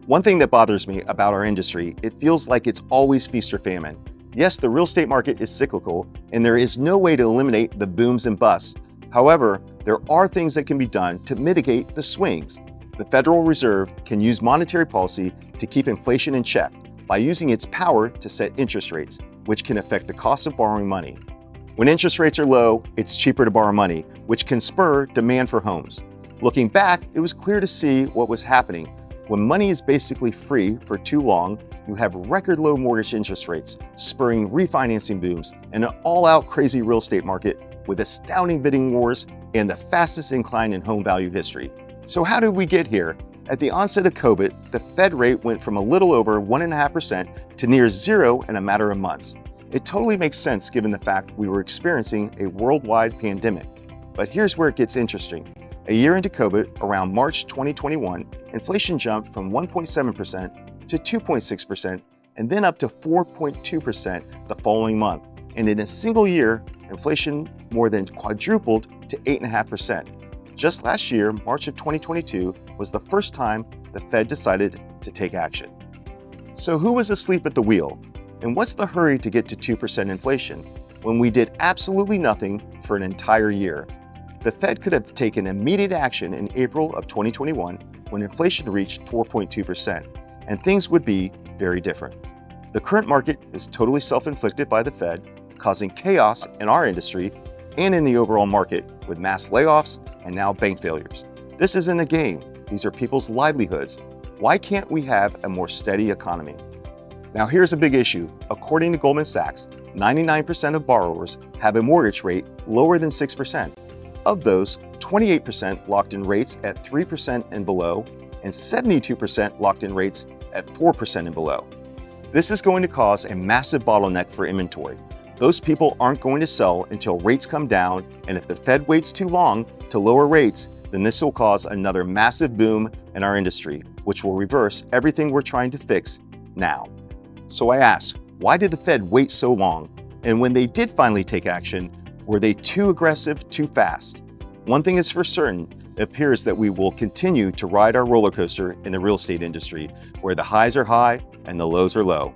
One thing that bothers me about our industry, it feels like it's always feast or famine. Yes, the real estate market is cyclical, and there is no way to eliminate the booms and busts. However, there are things that can be done to mitigate the swings. The Federal Reserve can use monetary policy to keep inflation in check by using its power to set interest rates, which can affect the cost of borrowing money. When interest rates are low, it's cheaper to borrow money, which can spur demand for homes. Looking back, it was clear to see what was happening. When money is basically free for too long, you have record low mortgage interest rates, spurring refinancing booms, and an all-out crazy real estate market with astounding bidding wars and the fastest incline in home value history. So how did we get here? At the onset of COVID, the Fed rate went from a little over 1.5% to near zero in a matter of months. It totally makes sense given the fact we were experiencing a worldwide pandemic. But here's where it gets interesting. A year into COVID, around March 2021, inflation jumped from 1.7% to 2.6% and then up to 4.2% the following month. And in a single year, inflation more than quadrupled to 8.5%. Just last year, March of 2022, was the first time the Fed decided to take action. So who was asleep at the wheel? And what's the hurry to get to 2% inflation when we did absolutely nothing for an entire year? The Fed could have taken immediate action in April of 2021 when inflation reached 4.2%, and things would be very different. The current market is totally self-inflicted by the Fed, causing chaos in our industry and in the overall market with mass layoffs and now bank failures. This isn't a game. These are people's livelihoods. Why can't we have a more steady economy? Now here's a big issue. According to Goldman Sachs, 99% of borrowers have a mortgage rate lower than 6%. Of those, 28% locked in rates at 3% and below, and 72% locked in rates at 4% and below. This is going to cause a massive bottleneck for inventory. Those people aren't going to sell until rates come down, and if the Fed waits too long to lower rates, then this will cause another massive boom in our industry, which will reverse everything we're trying to fix now. So I ask, why did the Fed wait so long? And when they did finally take action, were they too aggressive, too fast? One thing is for certain, it appears that we will continue to ride our roller coaster in the real estate industry, where the highs are high and the lows are low.